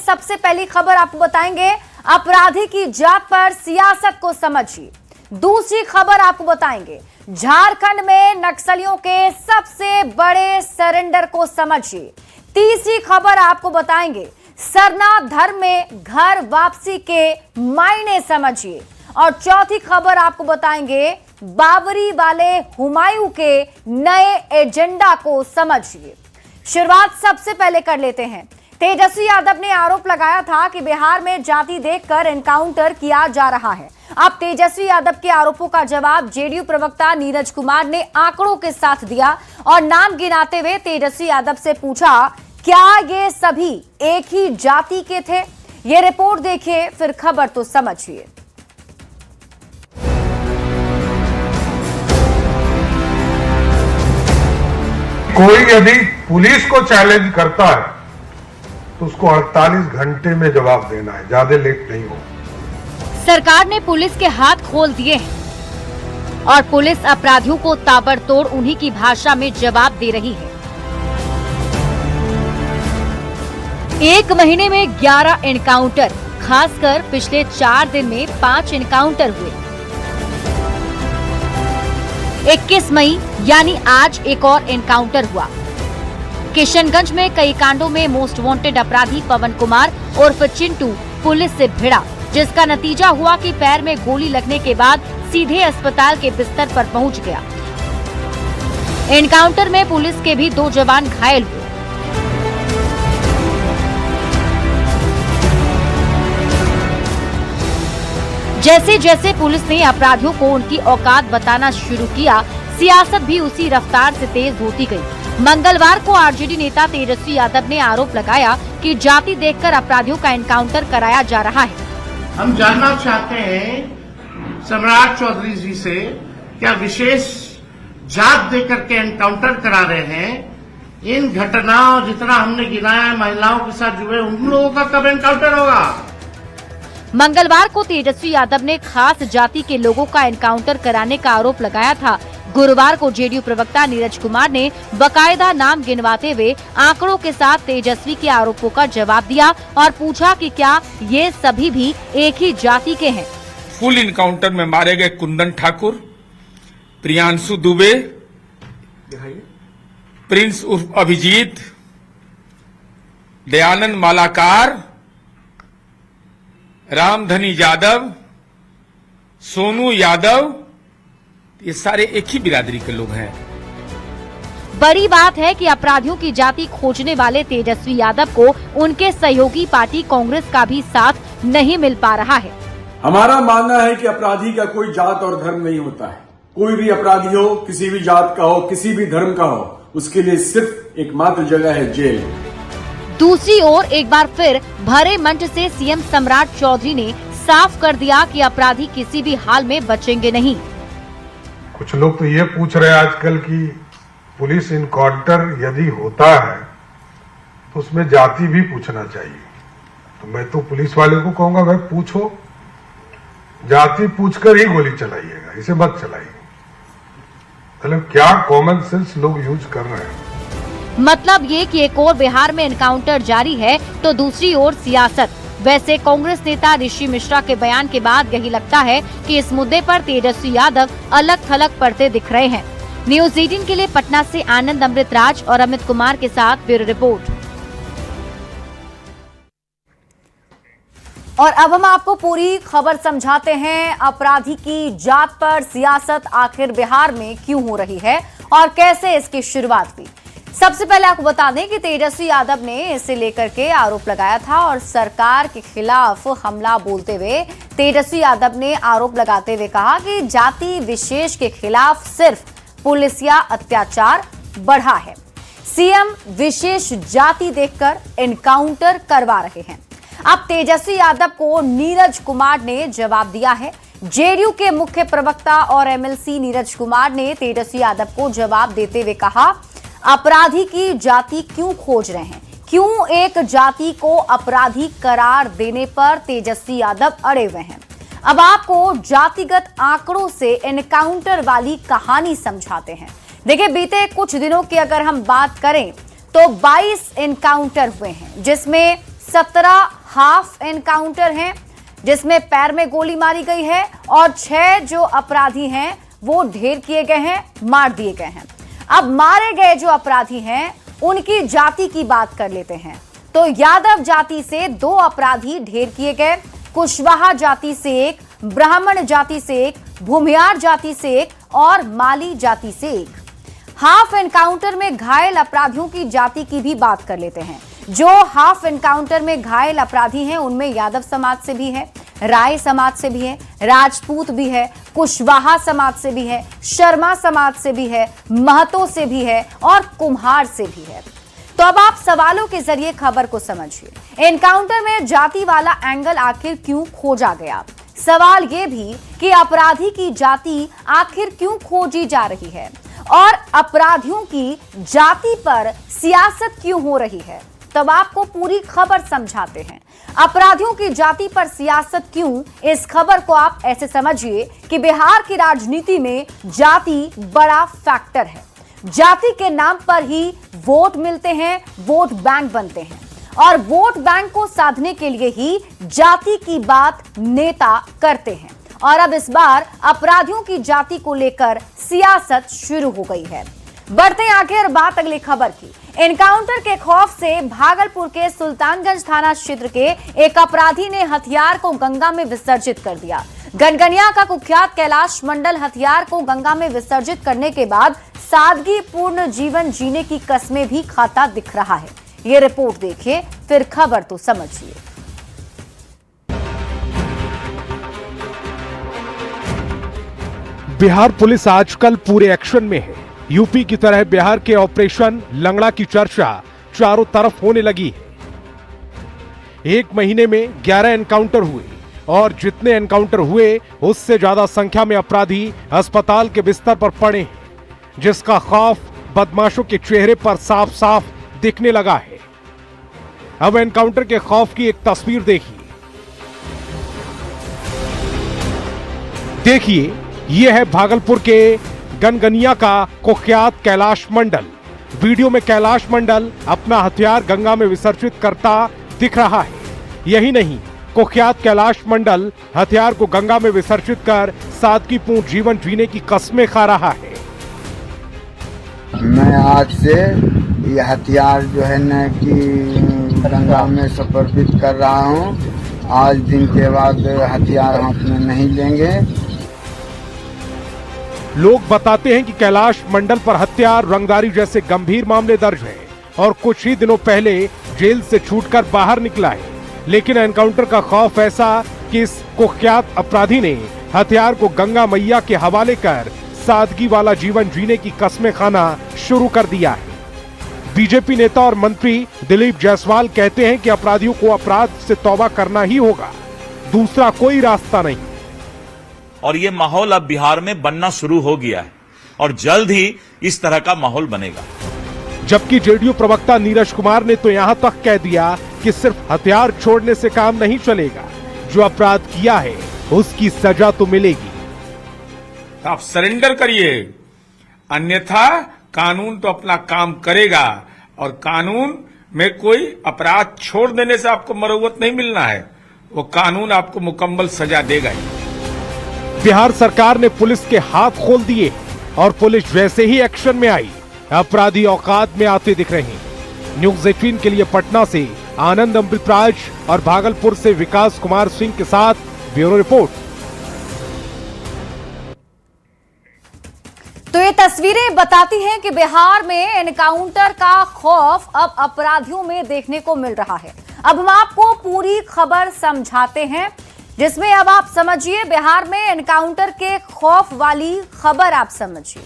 सबसे पहली खबर आपको बताएंगे, अपराधी की जात पर सियासत को समझिए। दूसरी खबर आपको बताएंगे, झारखंड में नक्सलियों के सबसे बड़े सरेंडर को समझिए। तीसरी खबर आपको बताएंगे, सरना धर्म में घर वापसी के मायने समझिए। और चौथी खबर आपको बताएंगे, बाबरी वाले हुमायूं के नए एजेंडा को समझिए। शुरुआत सबसे पहले कर लेते हैं। तेजस्वी यादव ने आरोप लगाया था कि बिहार में जाति देखकर एनकाउंटर किया जा रहा है। अब तेजस्वी यादव के आरोपों का जवाब जेडीयू प्रवक्ता नीरज कुमार ने आंकड़ों के साथ दिया और नाम गिनाते हुए तेजस्वी यादव से पूछा, क्या ये सभी एक ही जाति के थे? ये रिपोर्ट देखिए, फिर खबर तो समझिए। कोई यदि पुलिस को चैलेंज करता है तो उसको 48 घंटे में जवाब देना है, ज्यादा लेट नहीं हो। सरकार ने पुलिस के हाथ खोल दिए हैं और पुलिस अपराधियों को ताबड़तोड़ उन्हीं की भाषा में जवाब दे रही है। एक महीने में 11 एनकाउंटर, खासकर पिछले 4 दिन में 5 एनकाउंटर हुए। 21 मई यानी आज एक और एनकाउंटर हुआ। किशनगंज में कई कांडों में मोस्ट वांटेड अपराधी पवन कुमार उर्फ चिंटू पुलिस से भिड़ा, जिसका नतीजा हुआ कि पैर में गोली लगने के बाद सीधे अस्पताल के बिस्तर पर पहुंच गया। एनकाउंटर में पुलिस के भी 2 जवान घायल हुए। जैसे जैसे पुलिस ने अपराधियों को उनकी औकात बताना शुरू किया, सियासत भी उसी रफ्तार से तेज होती गई। मंगलवार को आरजेडी नेता तेजस्वी यादव ने आरोप लगाया कि जाति देखकर अपराधियों का एनकाउंटर कराया जा रहा है। हम जानना चाहते हैं सम्राट चौधरी जी से, क्या विशेष जात देकर के एनकाउंटर करा रहे हैं? इन घटनाओं जितना हमने गिनाया महिलाओं के साथ जुड़े उन लोगों का कब एनकाउंटर होगा? मंगलवार को तेजस्वी यादव ने खास जाति के लोगों का एनकाउंटर कराने का आरोप लगाया था। गुरुवार को जेडीयू प्रवक्ता नीरज कुमार ने बकायदा नाम गिनवाते हुए आंकड़ों के साथ तेजस्वी के आरोपों का जवाब दिया और पूछा कि क्या ये सभी भी एक ही जाति के हैं। फुल इनकाउंटर में मारे गए कुंदन ठाकुर, प्रियांशु दुबे, प्रिंस उर्फ अभिजीत, दयानंद मालाकार, रामधनी यादव, सोनू यादव, ये सारे एक ही बिरादरी के लोग हैं। बड़ी बात है कि अपराधियों की जाति खोजने वाले तेजस्वी यादव को उनके सहयोगी पार्टी कांग्रेस का भी साथ नहीं मिल पा रहा है। हमारा मानना है कि अपराधी का कोई जात और धर्म नहीं होता है। कोई भी अपराधी हो, किसी भी जात का हो, किसी भी धर्म का हो, उसके लिए सिर्फ एकमात्र जगह है जेल। दूसरी ओर एक बार फिर भरे मंच से सीएम सम्राट चौधरी ने साफ कर दिया कि अपराधी किसी भी हाल में बचेंगे नहीं। कुछ लोग तो ये पूछ रहे हैं आजकल कि पुलिस इनकाउंटर यदि होता है तो उसमें जाति भी पूछना चाहिए। तो मैं तो पुलिस वाले को कहूंगा, भाई पूछो, जाति पूछकर ही गोली चलाइएगा, इसे मत चलाइए। मतलब क्या कॉमन सेंस लोग यूज कर रहे हैं। मतलब ये कि एक और बिहार में एनकाउंटर जारी है तो दूसरी ओर सियासत। वैसे कांग्रेस नेता ऋषि मिश्रा के बयान के बाद यही लगता है कि इस मुद्दे पर तेजस्वी यादव अलग थलग पड़ते दिख रहे हैं। न्यूज़ 18 के लिए पटना से आनंद अमृतराज और अमित कुमार के साथ ब्यूरो रिपोर्ट। और अब हम आपको पूरी खबर समझाते हैं। अपराधी की जात पर सियासत आखिर बिहार में क्यों हो रही है और कैसे इसकी शुरुआत हुई। सबसे पहले आपको बता दें कि तेजस्वी यादव ने इसे लेकर के आरोप लगाया था और सरकार के खिलाफ हमला बोलते हुए तेजस्वी यादव ने आरोप लगाते हुए कहा कि जाति विशेष के खिलाफ सिर्फ पुलिसिया अत्याचार बढ़ा है। सीएम विशेष जाति देखकर एनकाउंटर करवा रहे हैं। अब तेजस्वी यादव को नीरज कुमार ने जवाब दिया है। जेडीयू के मुख्य प्रवक्ता और एमएलसी नीरज कुमार ने तेजस्वी यादव को जवाब देते हुए कहा, अपराधी की जाति क्यों खोज रहे हैं? क्यों एक जाति को अपराधी करार देने पर तेजस्वी यादव अड़े हुए हैं? अब आपको जातिगत आंकड़ों से एनकाउंटर वाली कहानी समझाते हैं। देखिए, बीते कुछ दिनों की अगर हम बात करें तो 22 एनकाउंटर हुए हैं, जिसमें 17 हाफ एनकाउंटर है जिसमें पैर में गोली मारी गई है और 6 जो अपराधी हैं वो ढेर किए गए हैं, मार दिए गए हैं। अब मारे गए जो अपराधी हैं उनकी जाति की बात कर लेते हैं। तो यादव जाति से 2 अपराधी ढेर किए गए, कुशवाहा जाति से 1, ब्राह्मण जाति से 1, भूमियार जाति से 1 और माली जाति से 1। हाफ एनकाउंटर में घायल अपराधियों की जाति की भी बात कर लेते हैं। जो हाफ एनकाउंटर में घायल अपराधी हैं उनमें यादव समाज से भी है, राय समाज से भी है, राजपूत भी है, कुशवाहा समाज से भी है, शर्मा समाज से भी है, महतो से भी है और कुम्हार से भी है। तो अब आप सवालों के जरिए खबर को समझिए। एनकाउंटर में जाति वाला एंगल आखिर क्यों खोजा गया? सवाल यह भी कि अपराधी की जाति आखिर क्यों खोजी जा रही है और अपराधियों की जाति पर सियासत क्यों हो रही है? तब आपको पूरी खबर समझाते हैं। अपराधियों की जाति पर सियासत क्यों, इस खबर को आप ऐसे समझिए कि बिहार की राजनीति में जाति बड़ा फैक्टर है। जाति के नाम पर ही वोट मिलते हैं, वोट बैंक बनते हैं और वोट बैंक को साधने के लिए ही जाति की बात नेता करते हैं। और अब इस बार अपराधियों की जाति को लेकर सियासत शुरू हो गई है। बढ़ते हैं आगे और बात अगली खबर की। एनकाउंटर के खौफ से भागलपुर के सुल्तानगंज थाना क्षेत्र के एक अपराधी ने हथियार को गंगा में विसर्जित कर दिया। गनगनिया का कुख्यात कैलाश मंडल हथियार को गंगा में विसर्जित करने के बाद सादगीपूर्ण जीवन जीने की कस्में भी खाता दिख रहा है। ये रिपोर्ट देखिए, फिर खबर तो समझिए। बिहार पुलिस आजकल पूरे एक्शन में है। यूपी की तरह बिहार के ऑपरेशन लंगड़ा की चर्चा चारों तरफ होने लगी है। एक महीने में 11 एनकाउंटर हुए और जितने एनकाउंटर हुए उससे ज्यादा संख्या में अपराधी अस्पताल के बिस्तर पर पड़े हैं, जिसका खौफ बदमाशों के चेहरे पर साफ साफ दिखने लगा है। अब एनकाउंटर के खौफ की एक तस्वीर देखिए, यह है भागलपुर के गनगनिया का कुख्यात कैलाश मंडल। वीडियो में कैलाश मंडल अपना हथियार गंगा में विसर्जित करता दिख रहा है। यही नहीं, कुख्यात कैलाश मंडल हथियार को गंगा में विसर्जित कर सादगीपूर्ण जीवन जीने की कस्में खा रहा है। मैं आज से ये हथियार जो है न कि गंगा में समर्पित कर रहा हूँ। आज दिन के बाद हथियार हाथ में नहीं लेंगे। लोग बताते हैं कि कैलाश मंडल पर हत्या, रंगदारी जैसे गंभीर मामले दर्ज हैं और कुछ ही दिनों पहले जेल से छूटकर बाहर निकला है। लेकिन एनकाउंटर का खौफ ऐसा कि इस कुख्यात अपराधी ने हथियार को गंगा मैया के हवाले कर सादगी वाला जीवन जीने की कस्में खाना शुरू कर दिया है। बीजेपी नेता और मंत्री दिलीप जायसवाल कहते हैं कि अपराधियों को अपराध से तौबा करना ही होगा, दूसरा कोई रास्ता नहीं। और ये माहौल अब बिहार में बनना शुरू हो गया है और जल्द ही इस तरह का माहौल बनेगा। जबकि जेडीयू प्रवक्ता नीरज कुमार ने तो यहां तक कह दिया कि सिर्फ हथियार छोड़ने से काम नहीं चलेगा, जो अपराध किया है उसकी सजा तो मिलेगी। आप सरेंडर करिए, अन्यथा कानून तो अपना काम करेगा और कानून में कोई अपराध छोड़ देने से आपको मरौवत नहीं मिलना है, वो कानून आपको मुकम्मल सजा देगा ही। बिहार सरकार ने पुलिस के हाथ खोल दिए और पुलिस वैसे ही एक्शन में आई, अपराधी औकात में आते दिख रहे हैं। न्यूज़ 18 के लिए पटना से आनंद अमृतराज और भागलपुर से विकास कुमार सिंह के साथ ब्यूरो रिपोर्ट। तो ये तस्वीरें बताती हैं कि बिहार में एनकाउंटर का खौफ अब अपराधियों में देखने को मिल रहा है। अब हम आपको पूरी खबर समझाते हैं, जिसमें अब आप समझिए बिहार में एनकाउंटर के खौफ वाली खबर आप समझिए।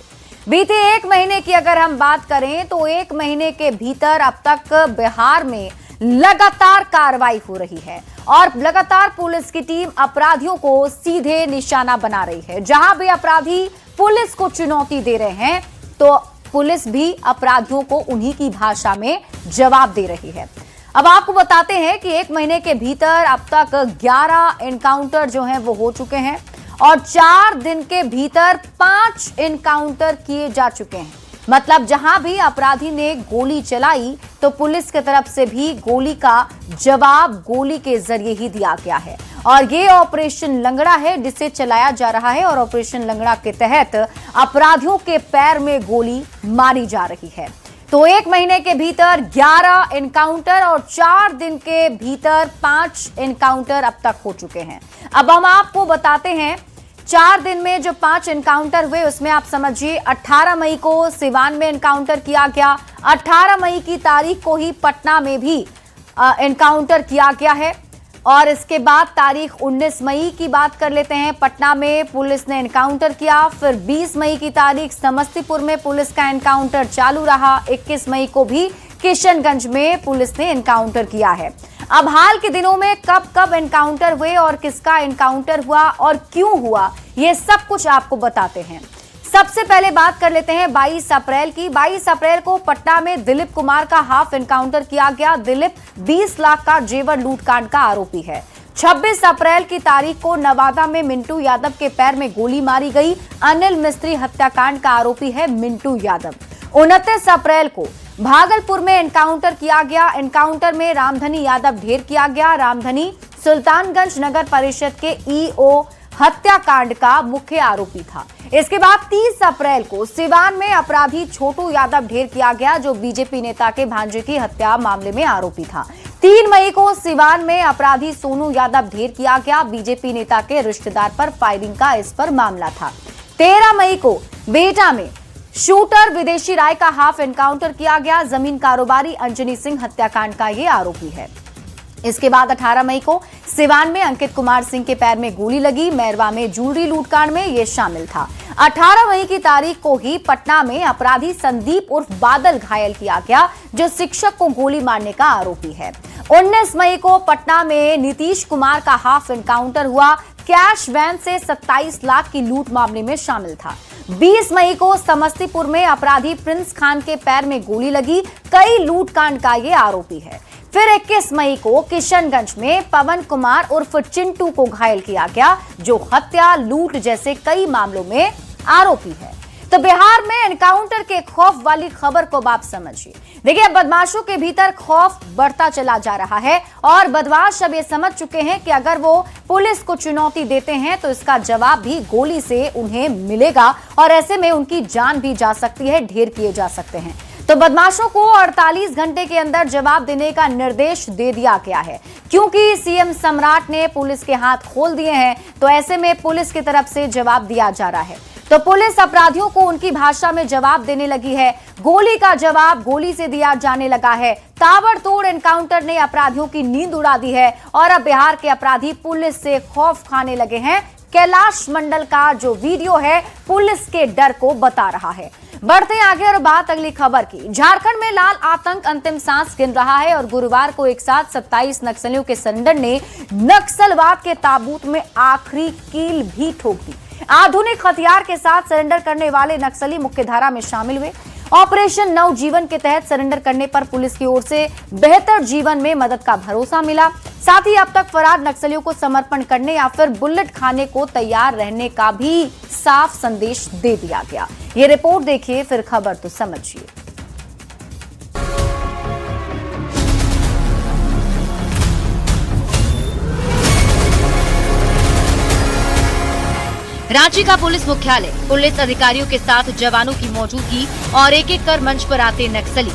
बीते 1 महीने की अगर हम बात करें तो 1 महीने के भीतर अब तक बिहार में लगातार कार्रवाई हो रही है और लगातार पुलिस की टीम अपराधियों को सीधे निशाना बना रही है। जहां भी अपराधी पुलिस को चुनौती दे रहे हैं तो पुलिस भी अपराधियों को उन्हीं की भाषा में जवाब दे रही है। अब आपको बताते हैं कि 1 महीने के भीतर अब तक 11 एनकाउंटर जो हैं वो हो चुके हैं और 4 दिन के भीतर 5 एनकाउंटर किए जा चुके हैं। मतलब जहां भी अपराधी ने गोली चलाई तो पुलिस की तरफ से भी गोली का जवाब गोली के जरिए ही दिया गया है। और ये ऑपरेशन लंगड़ा है जिसे चलाया जा रहा है और ऑपरेशन लंगड़ा के तहत अपराधियों के पैर में गोली मारी जा रही है। तो 1 महीने के भीतर 11 एनकाउंटर और 4 दिन के भीतर 5 एनकाउंटर अब तक हो चुके हैं। अब हम आपको बताते हैं 4 दिन में जो 5 एनकाउंटर हुए उसमें आप समझिए 18 मई को सिवान में एनकाउंटर किया गया, 18 मई की तारीख को ही पटना में भी एनकाउंटर किया गया है और इसके बाद तारीख 19 मई की बात कर लेते हैं। पटना में पुलिस ने एनकाउंटर किया, फिर 20 मई की तारीख समस्तीपुर में पुलिस का एनकाउंटर चालू रहा, 21 मई को भी किशनगंज में पुलिस ने एनकाउंटर किया है। अब हाल के दिनों में कब कब एनकाउंटर हुए और किसका एनकाउंटर हुआ और क्यों हुआ, ये सब कुछ आपको बताते हैं। सबसे पहले बात कर लेते हैं 22 अप्रैल की। 22 अप्रैल को पटना में दिलीप कुमार का हाफ एनकाउंटर किया गया। दिलीप 20 लाख का जेवर लूटकांड का आरोपी है। 26 अप्रैल की तारीख को नवादा में मिंटू यादव के पैर में गोली मारी गई। अनिल मिस्त्री हत्याकांड का आरोपी है मिंटू यादव। 29 अप्रैल को भागलपुर में एनकाउंटर किया गया। एनकाउंटर में रामधनी यादव ढेर किया गया। रामधनी सुल्तानगंज नगर परिषद के ईओ हत्याकांड का मुख्य आरोपी था। इसके बाद 30 अप्रैल को सिवान में अपराधी छोटू यादव ढेर किया गया जो बीजेपी नेता के भांजे की हत्या मामले में आरोपी था। 3 मई को सिवान में अपराधी सोनू यादव ढेर किया गया। बीजेपी नेता के रिश्तेदार पर फायरिंग का इस पर मामला था। 13 मई को बेटा में शूटर विदेशी राय का हाफ एनकाउंटर किया गया। जमीन कारोबारी अंजनी सिंह हत्याकांड का ये आरोपी है। इसके बाद 18 मई को सिवान में अंकित कुमार सिंह के पैर में गोली लगी। मैरवा में ज्वेलरी लूटकांड में यह शामिल था। 18 मई की तारीख को ही पटना में अपराधी संदीप उर्फ बादल घायल किया गया जो शिक्षक को गोली मारने का आरोपी है। 19 मई को पटना में नीतीश कुमार का हाफ एनकाउंटर हुआ। कैश वैन से 27 लाख की लूट मामले में शामिल था। 20 मई को समस्तीपुर में अपराधी प्रिंस खान के पैर में गोली लगी। कई लूटकांड का ये आरोपी है। फिर 21 मई को किशनगंज में पवन कुमार उर्फ चिंटू को घायल किया गया जो हत्या लूट जैसे कई मामलों में आरोपी है। तो बिहार में एनकाउंटर के खौफ वाली खबर को आप समझिए। देखिए बदमाशों के भीतर खौफ बढ़ता चला जा रहा है और बदमाश अब ये समझ चुके हैं कि अगर वो पुलिस को चुनौती देते हैं तो इसका जवाब भी गोली से उन्हें मिलेगा और ऐसे में उनकी जान भी जा सकती है, ढेर किए जा सकते हैं। तो बदमाशों को 48 घंटे के अंदर जवाब देने का निर्देश दे दिया गया है। क्योंकि सीएम सम्राट ने पुलिस के हाथ खोल दिए हैं तो ऐसे में पुलिस की तरफ से जवाब दिया जा रहा है। तो पुलिस अपराधियों को उनकी भाषा में जवाब देने लगी है। गोली का जवाब गोली से दिया जाने लगा है। ताबड़तोड़ एनकाउंटर ने अपराधियों की नींद उड़ा दी है और अब बिहार के अपराधी पुलिस से खौफ खाने लगे हैं। कैलाश मंडल का जो वीडियो है पुलिस के डर को बता रहा है। बढ़ते आगे और बात अगली खबर की। झारखंड में लाल आतंक अंतिम सांस गिन रहा है और गुरुवार को एक साथ 27 नक्सलियों के सरेंडर ने नक्सलवाद के ताबूत में आखिरी कील भी ठोक दी। आधुनिक हथियार के साथ सरेंडर करने वाले नक्सली मुख्यधारा में शामिल हुए। ऑपरेशन नवजीवन के तहत सरेंडर करने पर पुलिस की ओर से बेहतर जीवन में मदद का भरोसा मिला। साथ ही अब तक फरार नक्सलियों को समर्पण करने या फिर बुलेट खाने को तैयार रहने का भी साफ संदेश दे दिया गया। ये रिपोर्ट देखिए फिर खबर तो समझिए। रांची का पुलिस मुख्यालय, पुलिस अधिकारियों के साथ जवानों की मौजूदगी और एक एक कर मंच पर आते नक्सली।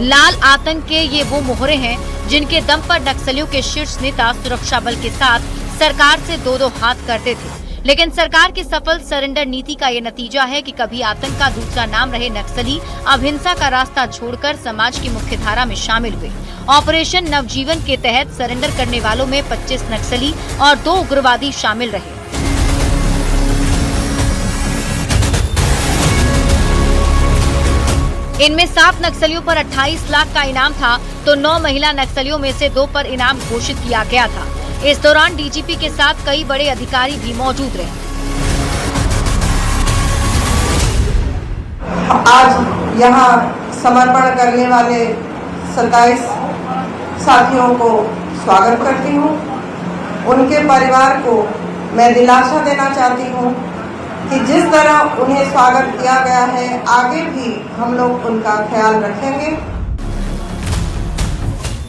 लाल आतंक के ये वो मोहरे हैं जिनके दम पर नक्सलियों के शीर्ष नेता सुरक्षा बल के साथ सरकार से दो दो हाथ करते थे। लेकिन सरकार की सफल सरेंडर नीति का ये नतीजा है कि कभी आतंक का दूसरा नाम रहे नक्सली अब हिंसा का रास्ता छोड़कर समाज की मुख्यधारा में शामिल हुए। ऑपरेशन नवजीवन के तहत सरेंडर करने वालों में 25 नक्सली और 2 उग्रवादी शामिल रहे। इनमें 7 नक्सलियों पर 28 लाख का इनाम था तो 9 महिला नक्सलियों में से 2 पर इनाम घोषित किया गया था। इस दौरान डीजीपी के साथ कई बड़े अधिकारी भी मौजूद रहे। आज यहाँ समर्पण करने वाले 27 साथियों को स्वागत करती हूँ। उनके परिवार को मैं दिलासा देना चाहती हूँ कि जिस तरह उन्हें स्वागत किया गया है, आगे भी हम लोग उनका ख्याल रखेंगे।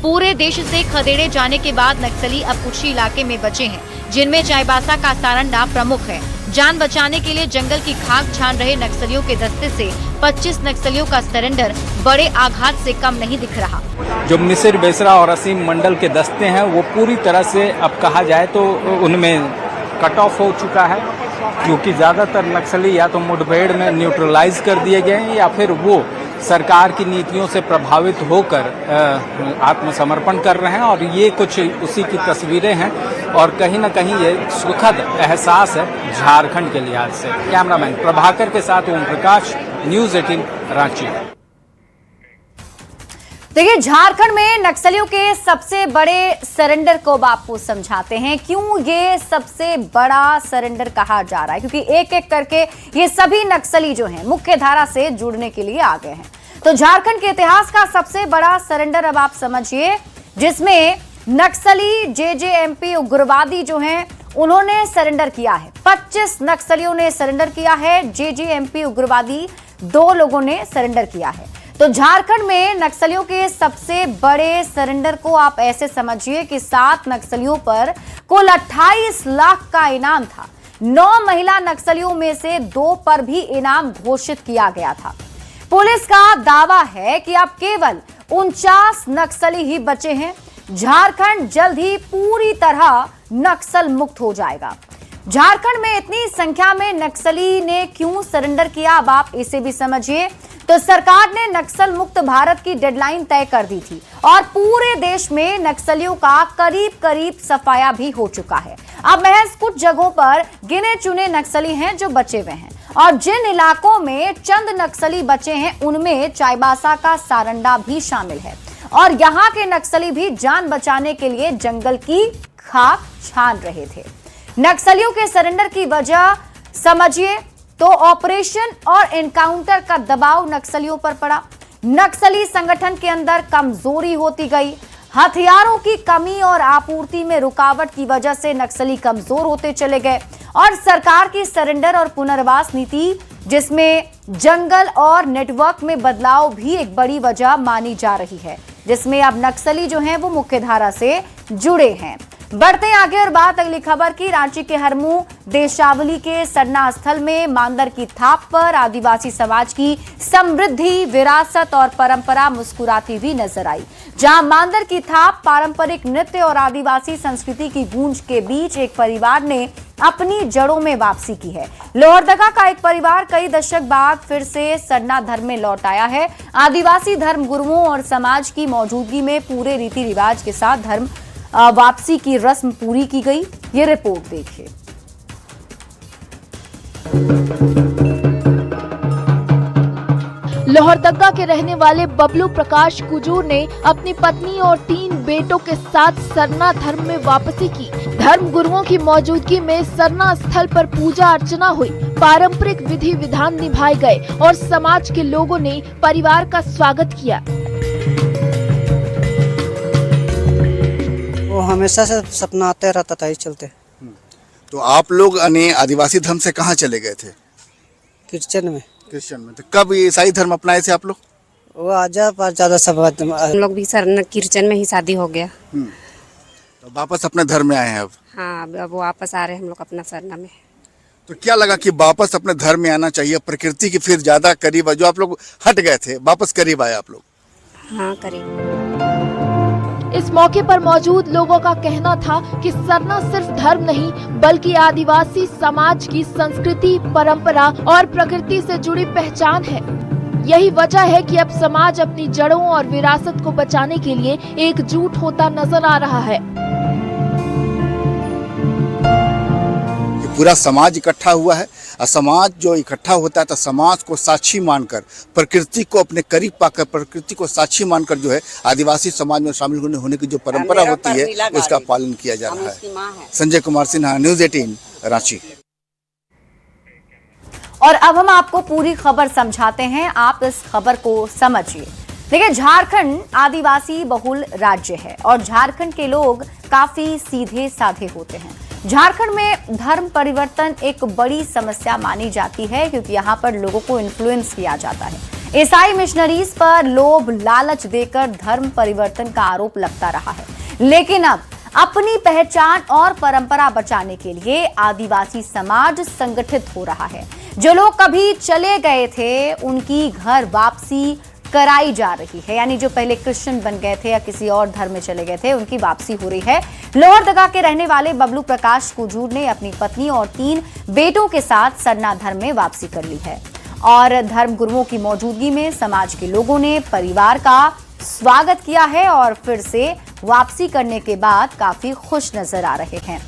पूरे देश से खदेड़े जाने के बाद नक्सली अब कुछ ही इलाके में बचे हैं, जिनमें चाईबासा का सारंडा प्रमुख है। जान बचाने के लिए जंगल की खाक छान रहे नक्सलियों के दस्ते से 25 नक्सलियों का सरेंडर बड़े आघात से कम नहीं दिख रहा। जो मिसिर बेसरा और असीम मंडल के दस्ते हैं वो पूरी तरह से अब कहा जाए तो उनमें कट ऑफ हो चुका है, क्योंकि ज्यादातर नक्सली या तो मुठभेड़ में न्यूट्रलाइज कर दिए गए हैं या फिर वो सरकार की नीतियों से प्रभावित होकर आत्मसमर्पण कर रहे हैं। और ये कुछ उसी की तस्वीरें हैं और कहीं न कहीं ये सुखद एहसास है झारखंड के लिहाज से। कैमरामैन प्रभाकर के साथ ओम प्रकाश, न्यूज़ 18 रांची। देखिए, झारखंड में नक्सलियों के सबसे बड़े सरेंडर को अब आपको समझाते हैं क्यों ये सबसे बड़ा सरेंडर कहा जा रहा है, क्योंकि एक एक करके ये सभी नक्सली जो हैं मुख्य धारा से जुड़ने के लिए आ गए हैं। तो झारखंड के इतिहास का सबसे बड़ा सरेंडर अब आप समझिए, जिसमें नक्सली जेजेएमपी उग्रवादी जो हैं उन्होंने सरेंडर किया है। 25 नक्सलियों ने सरेंडर किया है, जेजेएमपी उग्रवादी 2 लोगों ने सरेंडर किया है। तो झारखंड में नक्सलियों के सबसे बड़े सरेंडर को आप ऐसे समझिए कि 7 नक्सलियों पर कुल 28 लाख का इनाम था। 9 महिला नक्सलियों में से 2 पर भी इनाम घोषित किया गया था। पुलिस का दावा है कि अब केवल 49 नक्सली ही बचे हैं। झारखंड जल्द ही पूरी तरह नक्सल मुक्त हो जाएगा। झारखंड में इतनी संख्या में नक्सली ने क्यों सरेंडर किया, अब आप इसे भी समझिए। तो सरकार ने नक्सल मुक्त भारत की डेडलाइन तय कर दी थी और पूरे देश में नक्सलियों का करीब करीब सफाया भी हो चुका है। अब महज कुछ जगहों पर गिने चुने नक्सली हैं जो बचे हुए हैं, और जिन इलाकों में चंद नक्सली बचे हैं उनमें चाईबासा का सारंडा भी शामिल है। और यहाँ के नक्सली भी जान बचाने के लिए जंगल की खाक छान रहे थे। नक्सलियों के सरेंडर की वजह समझिए तो ऑपरेशन और एनकाउंटर का दबाव नक्सलियों पर पड़ा। नक्सली संगठन के अंदर कमजोरी होती गई। हथियारों की कमी और आपूर्ति में रुकावट की वजह से नक्सली कमजोर होते चले गए। और सरकार की सरेंडर और पुनर्वास नीति, जिसमें जंगल और नेटवर्क में बदलाव भी एक बड़ी वजह मानी जा रही है, जिसमें अब नक्सली जो हैं वो मुख्यधारा से जुड़े हैं। बढ़ते हैं आगे और बात अगली खबर की। रांची के हरमू देशावली के सरना स्थल में मांदर की थाप पर आदिवासी समाज की समृद्धि, विरासत और परंपरा मुस्कुराती हुई नजर आई। जहां मांदर की थाप पारंपरिक नृत्य और आदिवासी संस्कृति की गूंज के बीच एक परिवार ने अपनी जड़ों में वापसी की है। लोहरदगा का एक परिवार कई दशक बाद फिर से सरना धर्म में लौट आया है। आदिवासी धर्म गुरुओं और समाज की मौजूदगी में पूरे रीति रिवाज के साथ धर्म वापसी की रस्म पूरी की गई। ये रिपोर्ट देखिए। लोहरदगा के रहने वाले बबलू प्रकाश कुजूर ने अपनी पत्नी और 3 बेटों के साथ सरना धर्म में वापसी की। धर्म गुरुओं की मौजूदगी में सरना स्थल पर पूजा अर्चना हुई, पारंपरिक विधि विधान निभाए गए और समाज के लोगों ने परिवार का स्वागत किया। वो हमेशा से सपना आते रहता था, इस चलते। तो आप लोग आदिवासी धर्म से कहाँ चले गए थे? क्रिश्चियन में। क्रिश्चियन में। तो कब ईसाई धर्म अपनाए थे आप लोग? वो आजा पर ज्यादा सब हम लोग भी क्रिश्चियन में ही शादी हो गया। तो वापस अपने धर्म में आए हैं अब? हाँ, अब वापस आ रहे हैं हम लोग अपना सरना में। तो क्या लगा कि वापस अपने धर्म में आना चाहिए, प्रकृति की फिर ज्यादा करीब है, जो आप लोग हट गए थे वापस करीब आए आप लोग? हाँ, करीब। इस मौके पर मौजूद लोगों का कहना था कि सरना सिर्फ धर्म नहीं बल्कि आदिवासी समाज की संस्कृति, परंपरा और प्रकृति से जुड़ी पहचान है। यही वजह है कि अब समाज अपनी जड़ों और विरासत को बचाने के लिए एकजुट होता नजर आ रहा है। पूरा समाज इकट्ठा हुआ है और समाज जो इकट्ठा होता है तो समाज को साक्षी मानकर, प्रकृति को अपने करीब पाकर, प्रकृति को साक्षी मानकर जो है आदिवासी समाज में शामिल होने की जो परंपरा होती है उसका पालन किया जा रहा है। संजय कुमार सिन्हा, न्यूज़ 18 रांची। और अब हम आपको पूरी खबर समझाते हैं, आप इस खबर को समझिए। देखिए, झारखंड आदिवासी बहुल राज्य है और झारखंड के लोग काफी सीधे साधे होते हैं। झारखंड में धर्म परिवर्तन एक बड़ी समस्या मानी जाती है क्योंकि यहाँ पर लोगों को इन्फ्लुएंस किया जाता है। ईसाई मिशनरीज पर लोभ लालच देकर धर्म परिवर्तन का आरोप लगता रहा है, लेकिन अब अपनी पहचान और परंपरा बचाने के लिए आदिवासी समाज संगठित हो रहा है। जो लोग कभी चले गए थे उनकी घर वापसी कराई जा रही है, यानी जो पहले क्रिश्चियन बन गए थे या किसी और धर्म में चले गए थे उनकी वापसी हो रही है। लोहरदगा के रहने वाले बबलू प्रकाश कुजूर ने अपनी पत्नी और 3 बेटों के साथ सरना धर्म में वापसी कर ली है और धर्म गुरुओं की मौजूदगी में समाज के लोगों ने परिवार का स्वागत किया है और फिर से वापसी करने के बाद काफी खुश नजर आ रहे हैं।